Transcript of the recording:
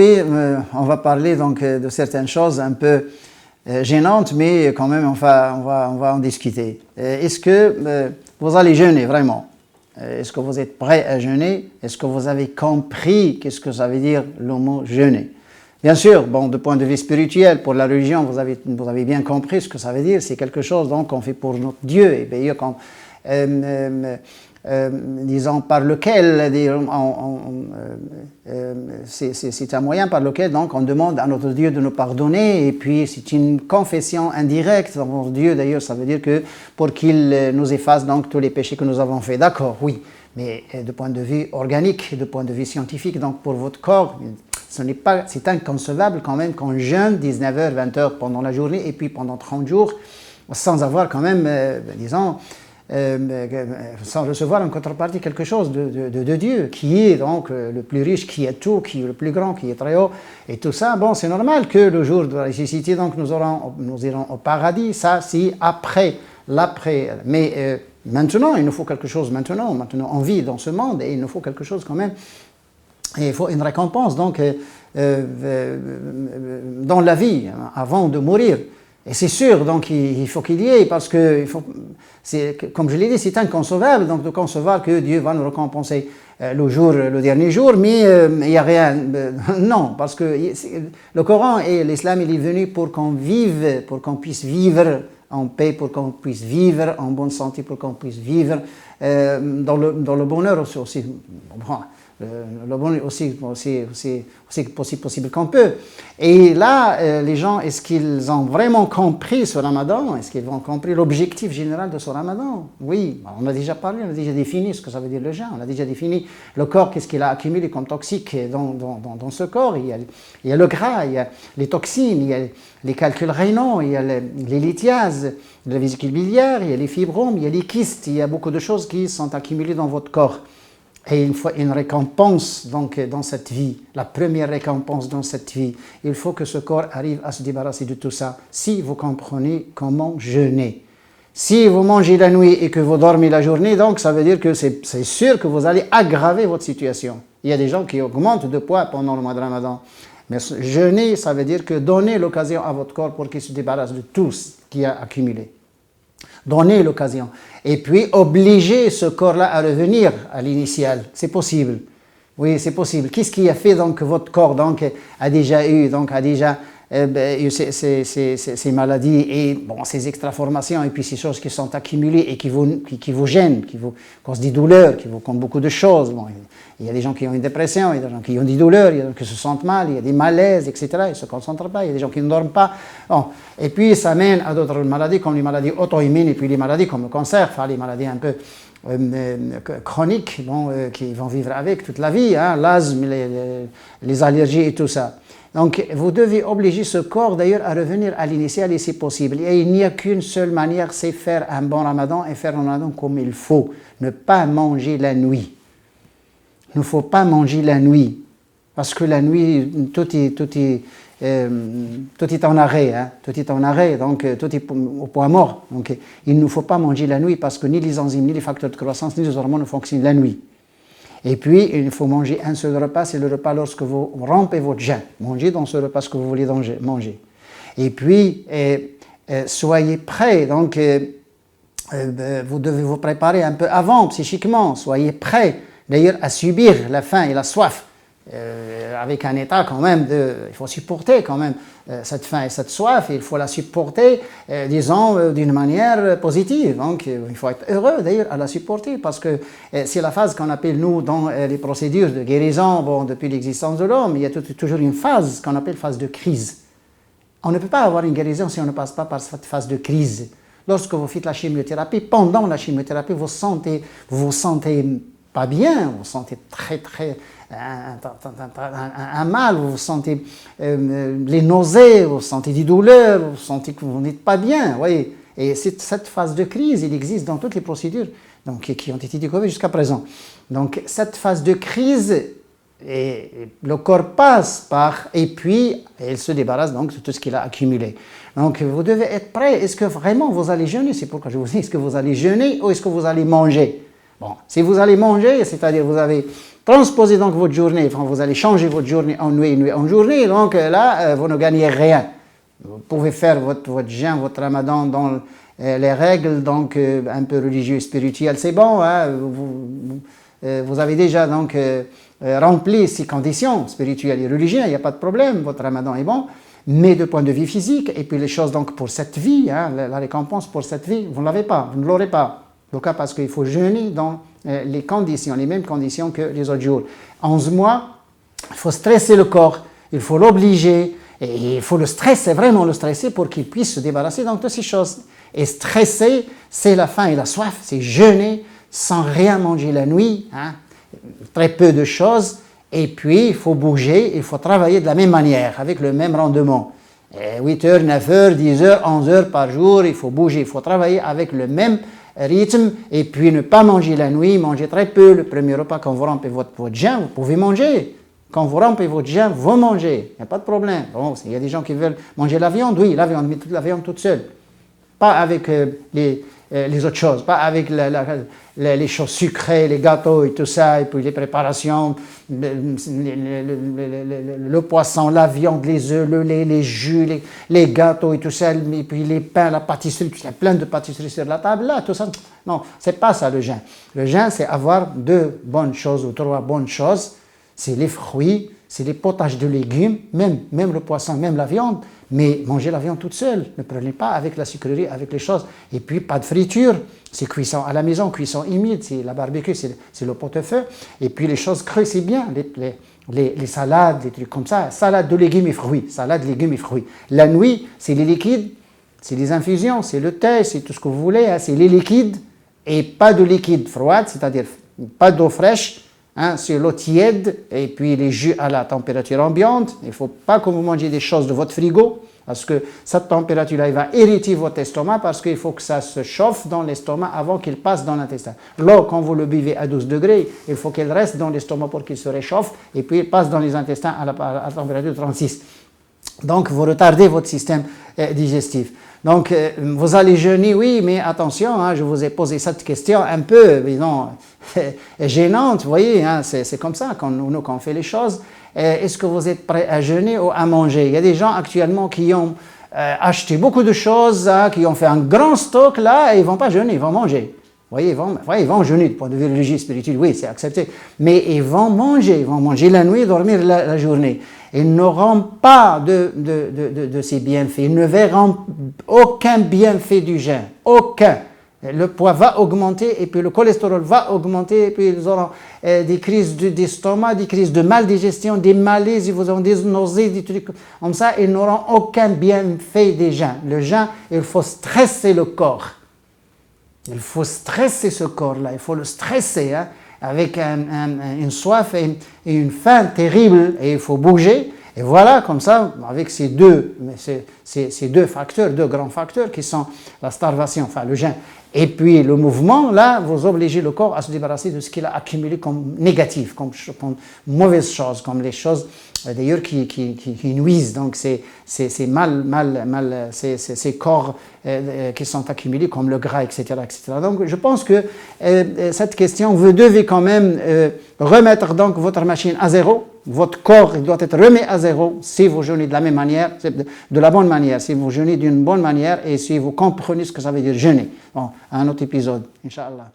aujourd'hui, on va parler donc de certaines choses un peu gênantes, mais quand même, on va en discuter. Est-ce que vous allez jeûner vraiment? Est-ce que vous êtes prêt à jeûner? Est-ce que vous avez compris qu'est-ce que ça veut dire le mot jeûner? Bien sûr, bon, de point de vue spirituel, pour la religion, vous avez bien compris ce que ça veut dire. C'est quelque chose donc qu'on fait pour notre Dieu. Et bien, disons par lequel c'est un moyen par lequel donc on demande à notre Dieu de nous pardonner, et puis c'est une confession indirecte dans notre Dieu. D'ailleurs, ça veut dire que pour qu'il nous efface donc tous les péchés que nous avons faits. D'accord, oui, mais de point de vue organique, de point de vue scientifique, donc pour votre corps, c'est inconcevable quand même qu'on jeûne 19h, 20h pendant la journée et puis pendant 30 jours sans avoir quand même, disons, sans recevoir en contrepartie quelque chose de Dieu, qui est donc le plus riche, qui est tout, qui est le plus grand, qui est très haut, et tout ça. Bon, c'est normal que le jour de la ressuscité, donc nous irons au paradis, ça c'est après, l'après. Mais maintenant, il nous faut quelque chose maintenant on vit dans ce monde, et il nous faut quelque chose quand même. Et il faut une récompense donc dans la vie, avant de mourir. Et c'est sûr, donc il faut qu'il y ait, parce que, comme je l'ai dit, c'est inconcevable donc, de concevoir que Dieu va nous récompenser le dernier jour, mais il n'y a rien. Non, parce que le Coran et l'islam, il est venu pour qu'on vive, pour qu'on puisse vivre en paix, pour qu'on puisse vivre en bonne santé, pour qu'on puisse vivre dans le bonheur aussi. Bon, le bonheur aussi possible qu'on peut. Et là, les gens, est-ce qu'ils ont vraiment compris ce ramadan? Est-ce qu'ils ont compris l'objectif général de ce ramadan? Oui, on a déjà parlé, on a déjà défini ce que ça veut dire le jeûne, on a déjà défini le corps, qu'est-ce qu'il a accumulé comme toxique dans ce corps. Il y a le gras, il y a les toxines, il y a les calculs rénaux, il y a les lithiases, la vésicule biliaire, il y a les fibromes, il y a les kystes, il y a beaucoup de choses qui sont accumulées dans votre corps. Et il faut une récompense donc, dans cette vie, la première récompense dans cette vie. Il faut que ce corps arrive à se débarrasser de tout ça, si vous comprenez comment jeûner. Si vous mangez la nuit et que vous dormez la journée, donc ça veut dire que c'est sûr que vous allez aggraver votre situation. Il y a des gens qui augmentent de poids pendant le mois de Ramadan. Mais jeûner, ça veut dire que donner l'occasion à votre corps pour qu'il se débarrasse de tout ce qui a accumulé. Donner l'occasion. Et puis obliger ce corps-là à revenir à l'initial. C'est possible. Oui, c'est possible. Qu'est-ce qui a fait donc que votre corps donc, a déjà eu ces maladies et bon, ces extraformations et puis ces choses qui sont accumulées et qui vous gênent, qui vous causent des douleurs, qui vous causent beaucoup de choses. Bon, il y a des gens qui ont une dépression, il y a des gens qui ont des douleurs, il y a des gens qui se sentent mal, il y a des malaises, etc. Ils ne se concentrent pas, il y a des gens qui ne dorment pas. Bon. Et puis ça mène à d'autres maladies comme les maladies auto-immunes et puis les maladies comme le cancer, enfin les maladies un peu chroniques qui vont vivre avec toute la vie, hein, l'asthme, les allergies et tout ça. Donc, vous devez obliger ce corps d'ailleurs à revenir à l'initial et c'est possible. Et il n'y a qu'une seule manière, c'est faire un bon ramadan et faire un ramadan comme il faut. Ne pas manger la nuit. Il ne faut pas manger la nuit. Parce que la nuit, tout est en arrêt. Hein, tout est en arrêt, donc tout est au point mort. Donc, il ne faut pas manger la nuit parce que ni les enzymes, ni les facteurs de croissance, ni les hormones ne fonctionnent la nuit. Et puis, il faut manger un seul repas, c'est le repas lorsque vous rompez votre jeûne. Mangez dans ce repas ce que vous voulez manger. Et puis, soyez prêts. Donc, vous devez vous préparer un peu avant, psychiquement. Soyez prêts, d'ailleurs, à subir la faim et la soif. Avec un état quand même il faut supporter quand même cette faim et cette soif, il faut la supporter, disons, d'une manière positive. Donc, il faut être heureux d'ailleurs à la supporter parce que c'est la phase qu'on appelle, nous, dans les procédures de guérison, bon, depuis l'existence de l'homme, il y a toujours une phase qu'on appelle phase de crise. On ne peut pas avoir une guérison si on ne passe pas par cette phase de crise. Lorsque vous faites la chimiothérapie, pendant la chimiothérapie, vous vous sentez pas bien, vous sentez très un mal, vous sentez les nausées, vous sentez des douleurs, vous sentez que vous n'êtes pas bien, voyez. Et cette phase de crise, il existe dans toutes les procédures donc, qui ont été découvertes jusqu'à présent. Donc cette phase de crise, le corps passe par, et puis il se débarrasse donc de tout ce qu'il a accumulé. Donc vous devez être prêt. Est-ce que vraiment vous allez jeûner? C'est pourquoi je vous dis, est-ce que vous allez jeûner ou est-ce que vous allez manger? Bon, si vous allez manger, c'est-à-dire vous avez transposez donc votre journée, enfin, vous allez changer votre journée en nuit, nuit en journée, donc là, vous ne gagnez rien. Vous pouvez faire votre jeûne, votre ramadan dans les règles, donc un peu religieux et spirituelles, c'est bon, hein, vous avez déjà donc rempli ces conditions spirituelles et religieuses, il n'y a pas de problème, votre ramadan est bon, mais de point de vue physique, et puis les choses donc pour cette vie, hein, la récompense pour cette vie, vous ne l'avez pas, vous ne l'aurez pas. Pourquoi? Parce qu'il faut jeûner dans les conditions, les mêmes conditions que les autres jours. 11 mois, il faut stresser le corps, il faut l'obliger, et il faut le stresser, vraiment le stresser pour qu'il puisse se débarrasser de toutes ces choses. Et stresser, c'est la faim et la soif, c'est jeûner sans rien manger la nuit, hein, très peu de choses, et puis il faut bouger, il faut travailler de la même manière, avec le même rendement. 8 heures, 9 heures, 10 heures, 11 heures par jour, il faut bouger, il faut travailler avec le même rythme, et puis ne pas manger la nuit, manger très peu. Le premier repas, quand vous rompez votre jeûne, vous pouvez manger. Quand vous rompez votre jeûne, vous mangez, il n'y a pas de problème. Bon, il y a des gens qui veulent manger la viande, oui, la viande, mais toute la viande toute seule. Pas avec les autres choses, pas avec les choses sucrées, les gâteaux et tout ça, et puis les préparations, le poisson, la viande, les œufs, le lait, les jus, les gâteaux et tout ça, et puis les pains, la pâtisserie, il y a plein de pâtisseries sur la table, là, tout ça. Non, c'est pas ça le jeûne. Le jeûne, c'est avoir 2 bonnes choses ou 3 bonnes choses. C'est les fruits, c'est les potages de légumes, même le poisson, même la viande, mais mangez la viande toute seule. Ne prenez pas avec la sucrerie, avec les choses. Et puis, pas de friture, c'est cuisson à la maison, cuisson humide, c'est la barbecue, c'est le pot-au-feu. Et puis, les choses crues, c'est bien, les salades, les trucs comme ça. Salade de légumes et fruits, salade, légumes et fruits. La nuit, c'est les liquides, c'est les infusions, c'est le thé, c'est tout ce que vous voulez, hein, c'est les liquides et pas de liquide froid, c'est-à-dire pas d'eau fraîche. Hein, c'est l'eau tiède et puis les jus à la température ambiante. Il ne faut pas que vous mangiez des choses de votre frigo parce que cette température-là va irriter votre estomac parce qu'il faut que ça se chauffe dans l'estomac avant qu'il passe dans l'intestin. L'eau, quand vous le buvez à 12 degrés, il faut qu'elle reste dans l'estomac pour qu'il se réchauffe et puis il passe dans les intestins à la température 36. Donc, vous retardez votre système digestif. Donc, vous allez jeûner, oui, mais attention, hein, je vous ai posé cette question un peu, disons, gênante, vous voyez, hein, c'est comme ça quand on fait les choses. Est-ce que vous êtes prêt à jeûner ou à manger? Il y a des gens actuellement qui ont acheté beaucoup de choses, hein, qui ont fait un grand stock là, et ils ne vont pas jeûner, ils vont manger. Vous voyez, ils vont jeûner du point de vue religieux, spirituel, oui, c'est accepté. Mais ils vont manger la nuit et dormir la journée. Ils n'auront pas de ces bienfaits. Ils ne verront aucun bienfait du jeûne. Aucun. Le poids va augmenter et puis le cholestérol va augmenter et puis ils auront des crises d'estomac, des crises de maldigestion, des malaises, ils vous auront des nausées, des trucs comme ça. Ils n'auront aucun bienfait des jeûnes. Le jeûne, il faut stresser le corps. Il faut stresser ce corps-là. Il faut le stresser, hein, avec une soif et une faim terrible et il faut bouger. Et voilà, comme ça, avec ces deux facteurs, 2 grands facteurs qui sont la starvation, enfin le jeûne, et puis le mouvement, là, vous obligez le corps à se débarrasser de ce qu'il a accumulé comme négatif, comme mauvaise chose, comme les choses d'ailleurs qui nuisent. Donc c'est ces corps qui sont accumulés comme le gras, etc., etc. Donc je pense que cette question, vous devez quand même remettre donc votre machine à zéro. Votre corps doit être remis à zéro si vous jeûnez de la même manière, de la bonne manière, si vous jeûnez d'une bonne manière et si vous comprenez ce que ça veut dire jeûner. Bon, un autre épisode, Inch'Allah.